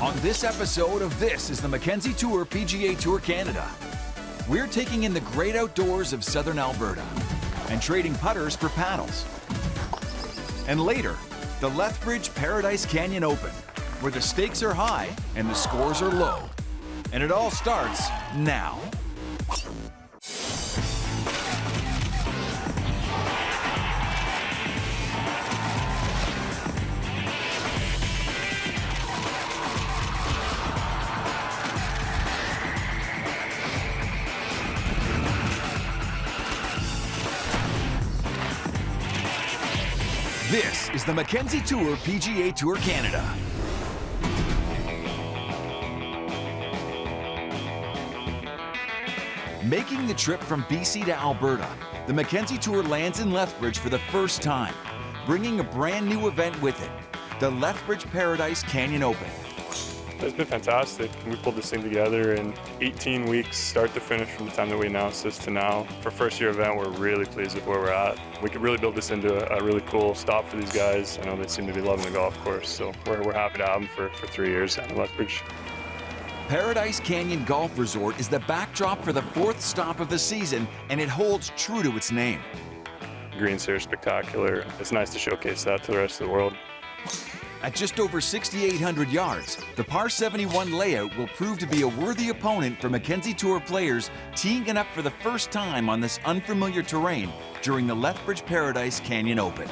On this episode of This is the Mackenzie Tour PGA Tour Canada, we're taking in the great outdoors of southern Alberta and trading putters for paddles. And later, the Lethbridge Paradise Canyon Open, where the stakes are high and the scores are low. And it all starts now. This is the Mackenzie Tour PGA Tour Canada. Making the trip from BC to Alberta, the Mackenzie Tour lands in Lethbridge for the first time, bringing a brand new event with it, the Lethbridge Paradise Canyon Open. It's been fantastic. We pulled this thing together in 18 weeks, start to finish, from the time that we announced this to now. For a first-year event, we're really pleased with where we're at. We could really build this into a really cool stop for these guys. I know they seem to be loving the golf course, so we're happy to have them for 3 years down in Lethbridge. Paradise Canyon Golf Resort is the backdrop for the fourth stop of the season, and it holds true to its name. Greens here are spectacular. It's nice to showcase that to the rest of the world. At just over 6,800 yards, the par 71 layout will prove to be a worthy opponent for Mackenzie Tour players teeing it up for the first time on this unfamiliar terrain during the Lethbridge Paradise Canyon Open.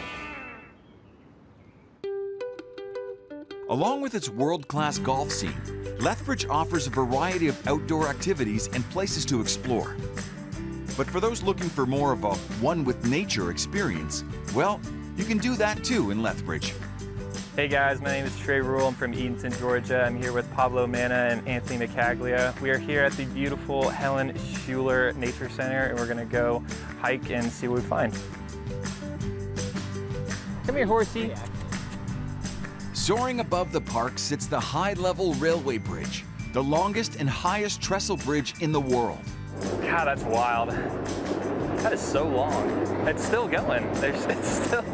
Along with its world-class golf scene, Lethbridge offers a variety of outdoor activities and places to explore. But for those looking for more of a one-with-nature experience, well, you can do that too in Lethbridge. Hey guys, my name is Trey Rule. I'm from Edenton, Georgia. I'm here with Pablo Mana and Anthony Macaglia. We are here at the beautiful Helen Schuler Nature Center, and we're gonna go hike and see what we find. Come here, horsey. Soaring above the park sits the high-level railway bridge, the longest and highest trestle bridge in the world. God, that's wild. That is so long. It's still going. It's still...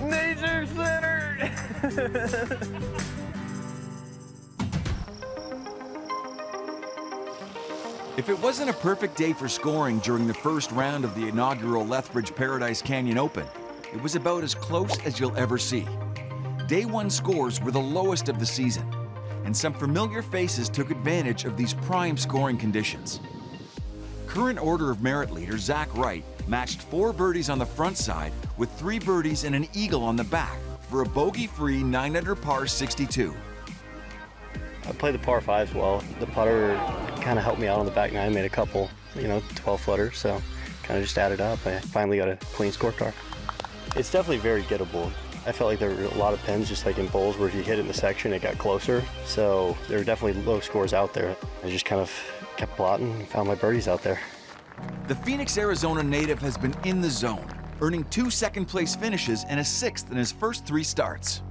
Nature Center! If it wasn't a perfect day for scoring during the first round of the inaugural Lethbridge Paradise Canyon Open, it was about as close as you'll ever see. Day one scores were the lowest of the season, and some familiar faces took advantage of these prime scoring conditions. Current order of merit leader Zach Wright matched 4 birdies on the front side with 3 birdies and an eagle on the back for a bogey-free 9-under par 62. I played the par 5s well. The putter kind of helped me out on the back 9, made a couple, 12-footers, so kind of just added up. I finally got a clean scorecard. It's definitely very gettable. I felt like there were a lot of pins, just like in bowls, where if you hit it in the section, it got closer. So there were definitely low scores out there. I just kind of kept plotting and found my birdies out there. The Phoenix, Arizona native has been in the zone, earning 2 second-place finishes and a 6th in his first 3 starts.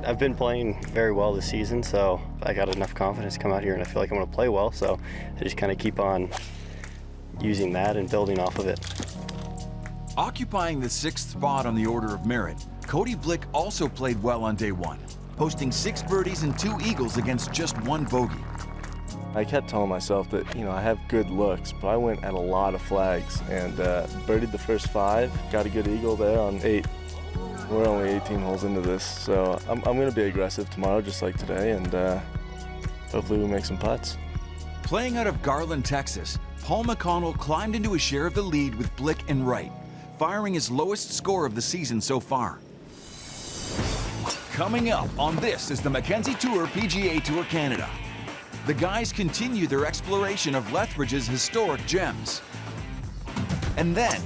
I've been playing very well this season, so I got enough confidence to come out here, and I feel like I'm going to play well, so I just kind of keep on using that and building off of it. Occupying the 6th spot on the order of merit, Cody Blick also played well on day 1, posting 6 birdies and 2 eagles against just 1 bogey. I kept telling myself that, I have good looks, but I went at a lot of flags and birdied the first 5, got a good eagle there on 8. We're only 18 holes into this, so I'm going to be aggressive tomorrow just like today, and hopefully we make some putts. Playing out of Garland, Texas, Paul McConnell climbed into a share of the lead with Blick and Wright, firing his lowest score of the season so far. Coming up on This is the Mackenzie Tour PGA Tour Canada. The guys continue their exploration of Lethbridge's historic gems. And then,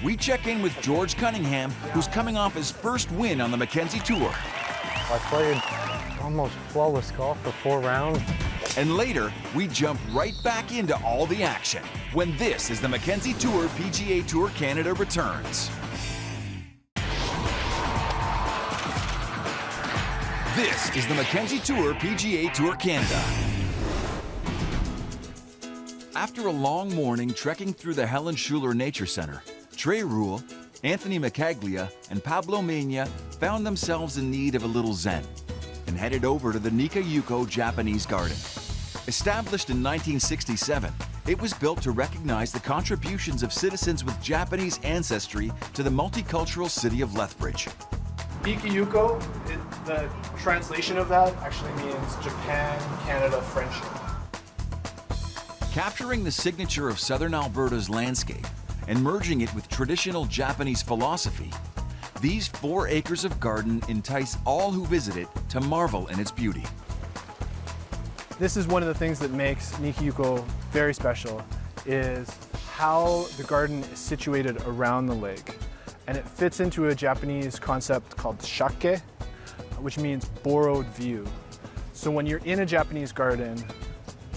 we check in with George Cunningham, who's coming off his first win on the Mackenzie Tour. I played almost flawless golf for 4 rounds. And later, we jump right back into all the action when This is the Mackenzie Tour PGA Tour Canada returns. This is the Mackenzie Tour PGA Tour Canada. After a long morning trekking through the Helen Schuler Nature Center, Trey Rule, Anthony Macaglia, and Pablo Mena found themselves in need of a little zen and headed over to the Nikayuko Japanese Garden. Established in 1967, it was built to recognize the contributions of citizens with Japanese ancestry to the multicultural city of Lethbridge. Nikayuko, the translation of that actually means Japan, Canada, friendship. Capturing the signature of southern Alberta's landscape and merging it with traditional Japanese philosophy, these 4 acres of garden entice all who visit it to marvel in its beauty. This is one of the things that makes Nikayuko very special, is how the garden is situated around the lake. And it fits into a Japanese concept called shake, which means borrowed view. So when you're in a Japanese garden,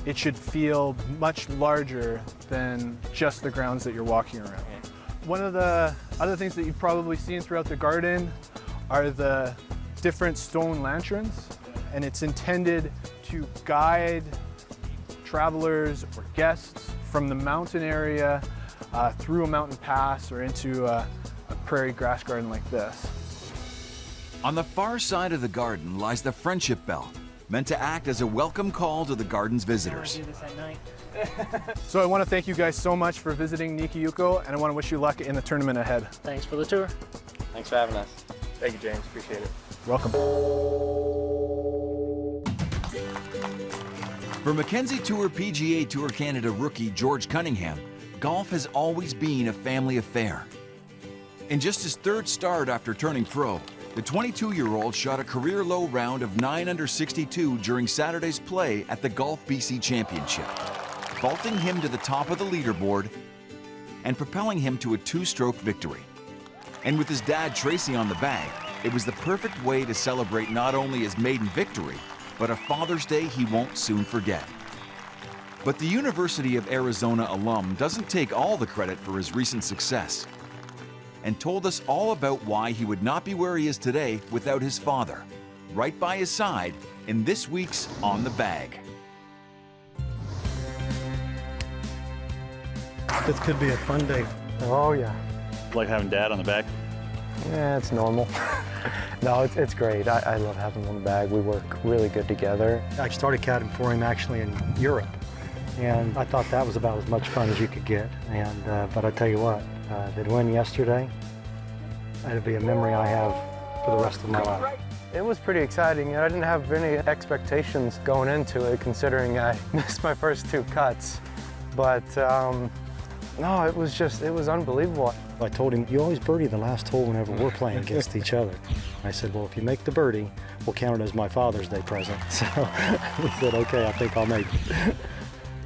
it should feel much larger than just the grounds that you're walking around. One of the other things that you've probably seen throughout the garden are the different stone lanterns, and it's intended to guide travelers or guests from the mountain area through a mountain pass or into a prairie grass garden like this. On the far side of the garden lies the Friendship Bell, meant to act as a welcome call to the garden's visitors. So I want to thank you guys so much for visiting Nikayuko, and I want to wish you luck in the tournament ahead. Thanks for the tour. Thanks for having us. Thank you, James. Appreciate it. Welcome. For Mackenzie Tour PGA Tour Canada rookie George Cunningham, golf has always been a family affair. In just his 3rd start after turning pro, the 22-year-old shot a career-low round of 9 under 62 during Saturday's play at the Golf BC Championship, vaulting him to the top of the leaderboard and propelling him to a 2-stroke victory. And with his dad Tracy on the bag, it was the perfect way to celebrate not only his maiden victory, but a Father's Day he won't soon forget. But the University of Arizona alum doesn't take all the credit for his recent success, and told us all about why he would not be where he is today without his father, right by his side in this week's On the Bag. This could be a fun day. Oh, yeah. Like having Dad on the back? Yeah, it's normal. No, it's great. I love having him on the bag. We work really good together. I started caddying for him actually in Europe, and I thought that was about as much fun as you could get. And but I tell you what, the win yesterday, that'll be a memory I have for the rest of my life. It was pretty exciting. I didn't have any expectations going into it, considering I missed my first 2 cuts. But no, it was unbelievable. I told him, you always birdie the last hole whenever we're playing against each other. I said, well, if you make the birdie, we'll count it as my Father's Day present. So he said, okay, I think I'll make it.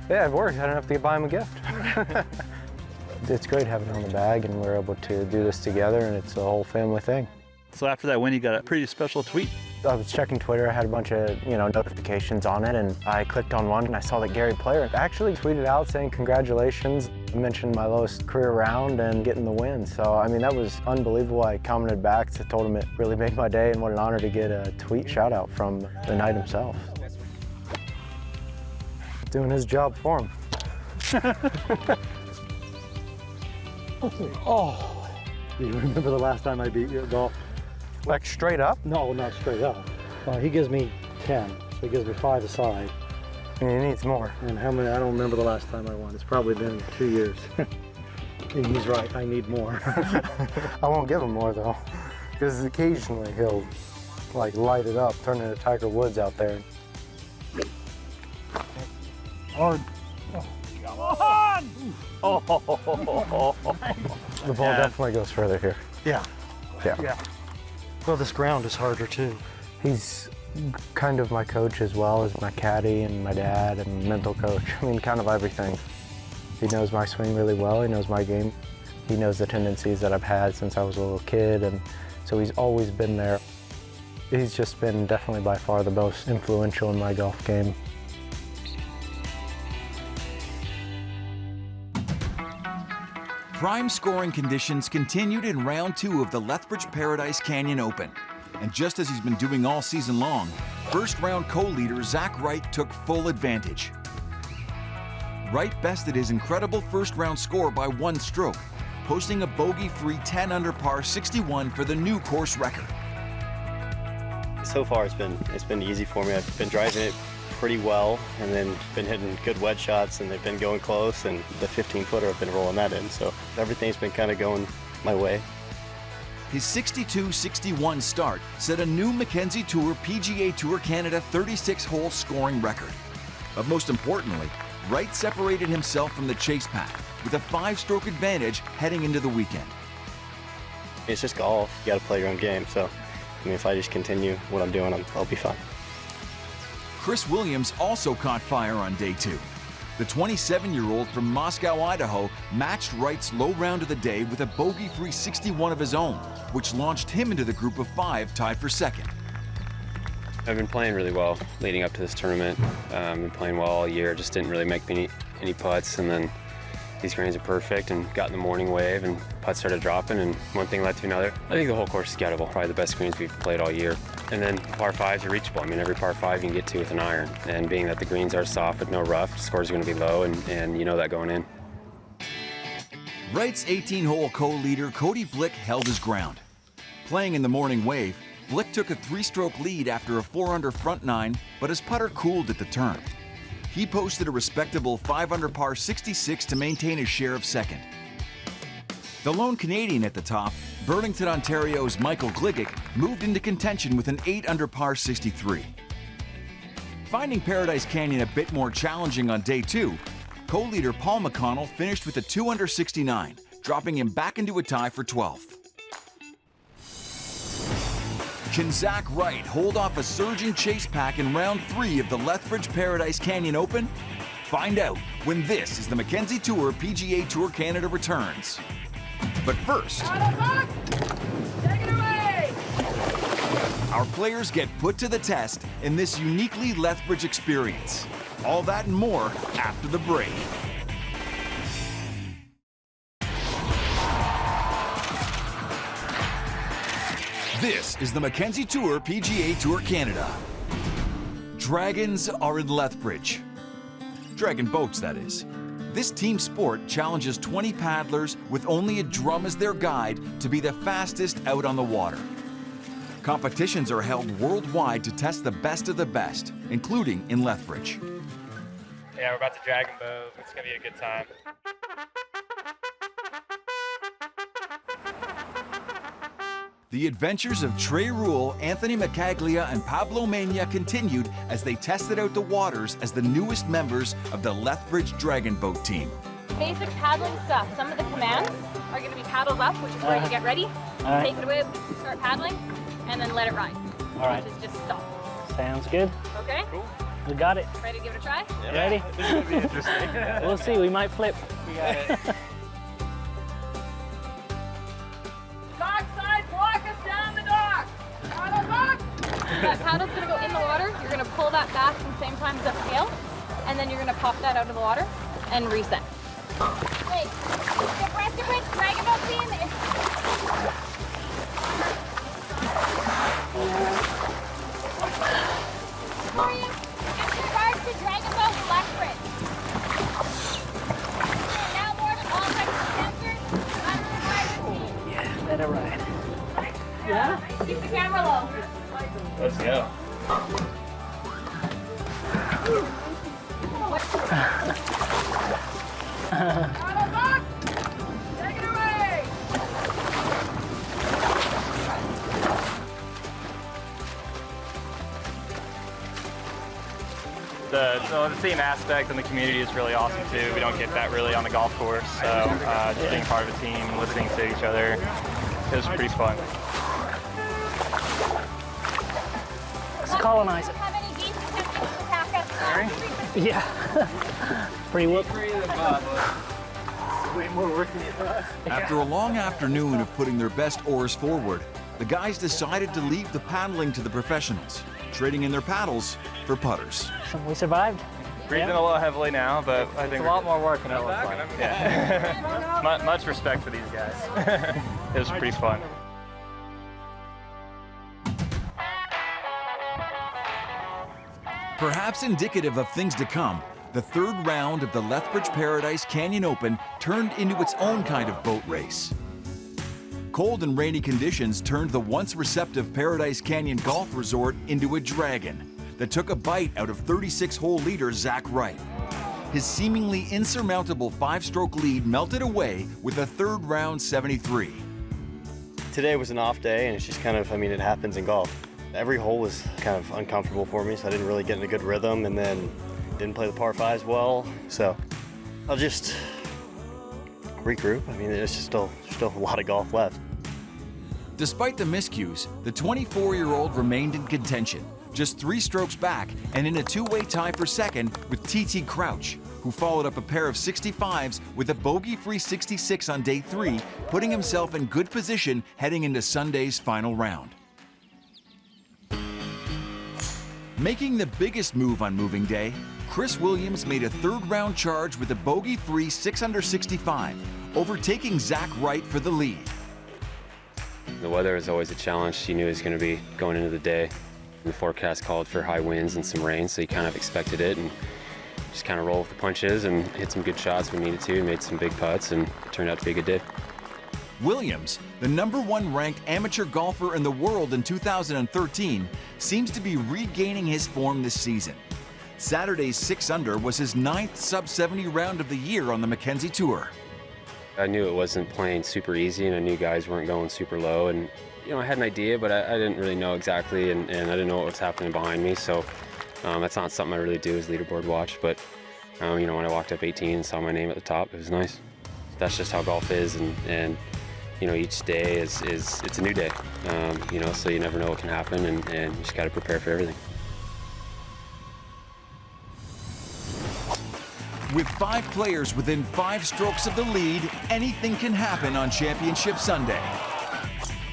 Yeah, it worked. I didn't have to buy him a gift. It's great having him on the bag, and we're able to do this together, and it's a whole family thing. So after that win, you got a pretty special tweet. I was checking Twitter. I had a bunch of notifications on it, and I clicked on one, and I saw that Gary Player actually tweeted out saying congratulations. I mentioned my lowest career round and getting the win. So I mean, that was unbelievable. I commented back, told him it really made my day, and what an honor to get a tweet shout out from the knight himself. Doing his job for him. Oh, do you remember the last time I beat you at golf? Like straight up? No, not straight up. He gives me 10, so he gives me 5 aside. And he needs more. And how many? I don't remember the last time I won. It's probably been 2 years. And he's right, I need more. I won't give him more though, because occasionally he'll like light it up, turn into Tiger Woods out there. Hard. Come on! Oh. The ball definitely goes further here. Yeah. Yeah. Well, this ground is harder too. He's kind of my coach as well as my caddy and my dad and mental coach. I mean, kind of everything. He knows my swing really well. He knows my game. He knows the tendencies that I've had since I was a little kid, and so he's always been there. He's just been definitely by far the most influential in my golf game. Prime scoring conditions continued in round 2 of the Lethbridge Paradise Canyon Open. And just as he's been doing all season long, first round co-leader Zach Wright took full advantage. Wright bested his incredible first round score by 1 stroke, posting a bogey-free 10 under par 61 for the new course record. So far, it's been easy for me. I've been driving it pretty well, and then been hitting good wedge shots, and they've been going close. And the 15-footer, I've been rolling that in. So everything's been kind of going my way. His 62-61 start set a new Mackenzie Tour PGA Tour Canada 36-hole scoring record. But most importantly, Wright separated himself from the chase pack with a 5-stroke advantage heading into the weekend. It's just golf. You got to play your own game. So, I mean, if I just continue what I'm doing, I'll be fine. Chris Williams also caught fire on day 2. The 27-year-old from Moscow, Idaho, matched Wright's low round of the day with a bogey-free 61 of his own, which launched him into the group of 5 tied for second. I've been playing really well leading up to this tournament. Been playing well all year, just didn't really make any putts, and then these greens are perfect and got in the morning wave and putts started dropping, and one thing led to another. I think the whole course is gettable, probably the best greens we've played all year. And then par 5s are reachable. I mean, every par 5 you can get to with an iron, and being that the greens are soft with no rough, scores are going to be low, and you know that going in. Wright's 18-hole co-leader Cody Blick held his ground. Playing in the morning wave, Blick took a 3-stroke lead after a 4-under front 9, but his putter cooled at the turn. He posted a respectable 5-under par 66 to maintain his share of second. The lone Canadian at the top, Burlington, Ontario's Michael Gligic, moved into contention with an 8-under par 63. Finding Paradise Canyon a bit more challenging on day 2, co-leader Paul McConnell finished with a 2-under 69, dropping him back into a tie for 12th. Can Zach Wright hold off a surging chase pack in round 3 of the Lethbridge Paradise Canyon Open? Find out when this is the Mackenzie Tour PGA Tour Canada returns. But first, Take it away! our players get put to the test in this uniquely Lethbridge experience. All that and more after the break. This is the Mackenzie Tour PGA Tour Canada. Dragons are in Lethbridge. Dragon boats, that is. This team sport challenges 20 paddlers with only a drum as their guide to be the fastest out on the water. Competitions are held worldwide to test the best of the best, including in Lethbridge. Yeah, we're about to dragon boat. It's gonna be a good time. The adventures of Trey Rule, Anthony Macaglia, and Pablo Mena continued as they tested out the waters as the newest members of the Lethbridge Dragon Boat team. Basic paddling stuff. Some of the commands are going to be paddles up, which is where you get ready, take it away, start paddling, and then let it ride, which is just stop. Sounds good. Okay? Cool. We got it. Ready to give it a try? Yeah. Ready? This is gonna be interesting. We'll see. We might flip. We got it. Dockside, block us down the dock! Paddles up! That paddle's going to go in the water. You're going to pull that back at the same time as the tail, and then you're going to pop that out of the water and reset. Wait, the rest of it, Dragon Boat team is... Victoria, in regards to Dragon Boat Lethbridge. Now more than all sensors, under the driver's seat. Yeah, let it ride. Yeah? Keep the camera low. Let's go. Paddles up! Take it away! So the team aspect and the community is really awesome too. We don't get that really on the golf course, so just being part of a team, listening to each other, it was pretty fun. Let's colonize it. Have any geese attempting to attack us? Yeah. Pretty whoop. Way more work than you thought. After a long afternoon of putting their best oars forward, the guys decided to leave the paddling to the professionals, trading in their paddles for putters. We survived. Breathing a little heavily now, but I think It's a lot more work than it looks like. Yeah. Much respect for these guys. It was pretty fun. Perhaps indicative of things to come, The third round of the Lethbridge Paradise Canyon Open turned into its own kind of boat race. Cold and rainy conditions turned the once receptive Paradise Canyon Golf Resort into a dragon that took a bite out of 36-hole leader Zach Wright. His seemingly insurmountable 5-stroke lead melted away with a third round 73. Today was an off day, and it's just kind of, it happens in golf. Every hole was kind of uncomfortable for me, so I didn't really get in a good rhythm, and then didn't play the par 5s well. So I'll just regroup. There's just still a lot of golf left. Despite the miscues, the 24-year-old remained in contention, just 3 strokes back and in a two-way tie for second with TT Crouch, who followed up a pair of 65s with a bogey-free 66 on day 3, putting himself in good position heading into Sunday's final round. Making the biggest move on moving day, Chris Williams made a third-round charge with a bogey-free 6 under 65, overtaking Zach Wright for the lead. The weather is always a challenge. He knew it was going to be going into the day. The forecast called for high winds and some rain, so he kind of expected it and just kind of rolled with the punches and hit some good shots when needed to, made some big putts, and it turned out to be a good day. Williams, the #1 ranked amateur golfer in the world in 2013, seems to be regaining his form this season. Saturday's 6 under was his 9th sub-70 round of the year on the Mackenzie Tour. I knew it wasn't playing super easy, and I knew guys weren't going super low, and I had an idea, but I didn't really know exactly, and I didn't know what was happening behind me, so that's not something I really do is leaderboard watch, but when I walked up 18 and saw my name at the top, it was nice. That's just how golf is, and each day is it's a new day, so you never know what can happen, and you just got to prepare for everything. With 5 players within 5 strokes of the lead, anything can happen on Championship Sunday.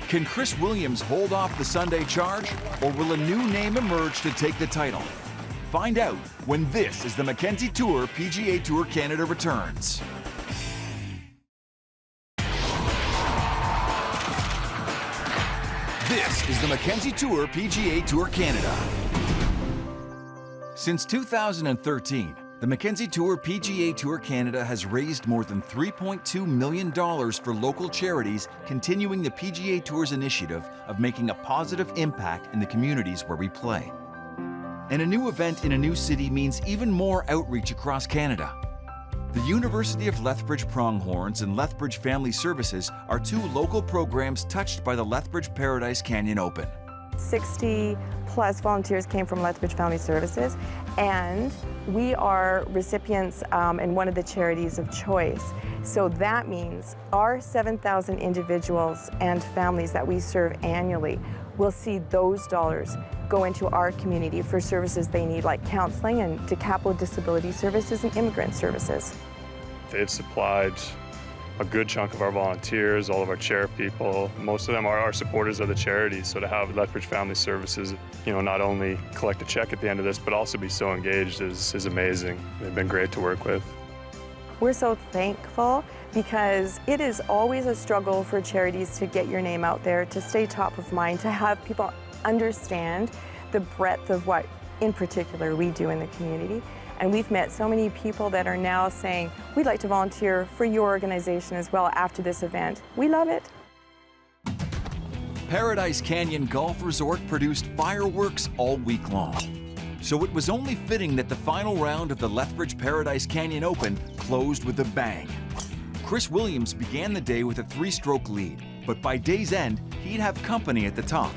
Can Chris Williams hold off the Sunday charge, or will a new name emerge to take the title? Find out when this is the Mackenzie Tour PGA Tour Canada returns. This is the Mackenzie Tour PGA Tour Canada. Since 2013, the Mackenzie Tour PGA Tour Canada has raised more than $3.2 million for local charities, continuing the PGA Tour's initiative of making a positive impact in the communities where we play. And a new event in a new city means even more outreach across Canada. The University of Lethbridge Pronghorns and Lethbridge Family Services are 2 local programs touched by the Lethbridge Paradise Canyon Open. 60 plus volunteers came from Lethbridge Family Services, and we are recipients in one of the charities of choice. So that means our 7,000 individuals and families that we serve annually will see those dollars go into our community for services they need, like counseling and to capital disability services and immigrant services. They've supplied a good chunk of our volunteers, all of our chair people. Most of them are our supporters of the charity, so to have Lethbridge Family Services, not only collect a check at the end of this, but also be so engaged is amazing. They've been great to work with. We're so thankful because it is always a struggle for charities to get your name out there, to stay top of mind, to have people understand the breadth of what, in particular, we do in the community. And we've met so many people that are now saying, we'd like to volunteer for your organization as well after this event. We love it. Paradise Canyon Golf Resort produced fireworks all week long. So it was only fitting that the final round of the Lethbridge Paradise Canyon Open closed with a bang. Chris Williams began the day with a 3-stroke lead, but by day's end, he'd have company at the top.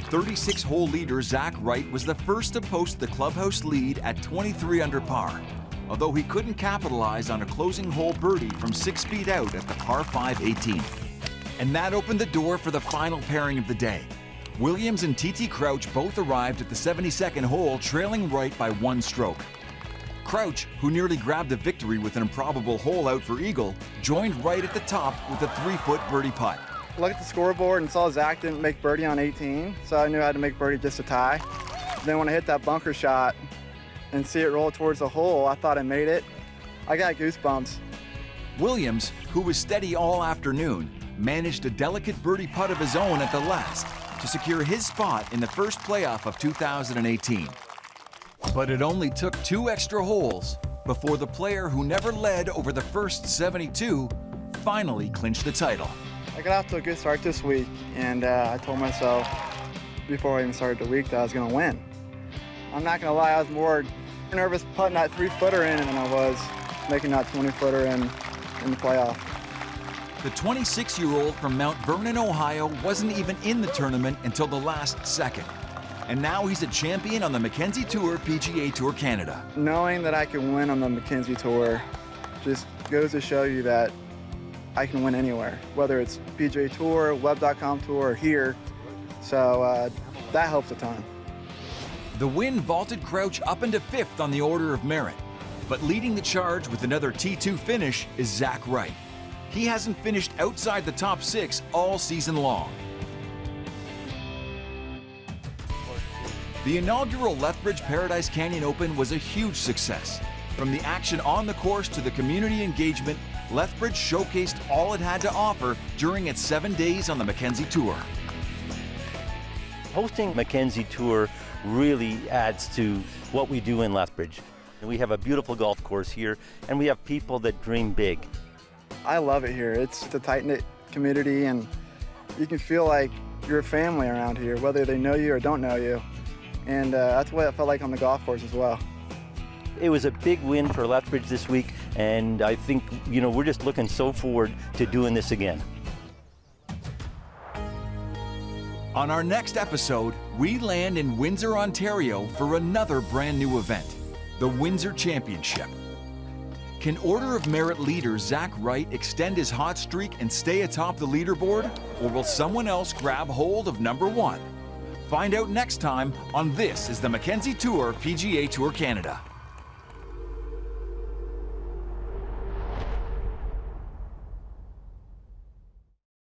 36-hole leader Zach Wright was the first to post the clubhouse lead at 23 under par, although he couldn't capitalize on a closing hole birdie from 6 feet out at the par 5 18th. And that opened the door for the final pairing of the day. Williams and TT Crouch both arrived at the 72nd hole, trailing Wright by 1 stroke. Crouch, who nearly grabbed the victory with an improbable hole out for eagle, joined Wright at the top with a 3-foot birdie putt. Looked at the scoreboard and saw Zach didn't make birdie on 18, so I knew I had to make birdie just to tie. Then when I hit that bunker shot and see it roll towards the hole, I thought I made it. I got goosebumps. Williams, who was steady all afternoon, managed a delicate birdie putt of his own at the last to secure his spot in the first playoff of 2018. But it only took 2 extra holes before the player who never led over the first 72 finally clinched the title. I got off to a good start this week, and I told myself before I even started the week that I was going to win. I'm not going to lie, I was more nervous putting that 3-footer in than I was making that 20-footer in the playoff. The 26-year-old from Mount Vernon, Ohio wasn't even in the tournament until the last second. And now he's a champion on the Mackenzie Tour PGA Tour Canada. Knowing that I can win on the Mackenzie Tour just goes to show you that I can win anywhere, whether it's PGA Tour, Web.com Tour, or here. So that helps a ton. The win vaulted Crouch up into 5th on the order of merit. But leading the charge with another T2 finish is Zach Wright. He hasn't finished outside the top 6 all season long. The inaugural Lethbridge Paradise Canyon Open was a huge success. From the action on the course to the community engagement, Lethbridge showcased all it had to offer during its 7 days on the Mackenzie Tour. Hosting Mackenzie Tour really adds to what we do in Lethbridge. We have a beautiful golf course here, and we have people that dream big. I love it here. It's a tight-knit community, and you can feel like you're a family around here, whether they know you or don't know you. And that's what it felt like on the golf course as well. It was a big win for Lethbridge this week, and I think, we're just looking so forward to doing this again. On our next episode, we land in Windsor, Ontario for another brand new event, the Windsor Championship. Can Order of Merit leader Zach Wright extend his hot streak and stay atop the leaderboard, or will someone else grab hold of number 1? Find out next time on This is the Mackenzie Tour PGA Tour Canada.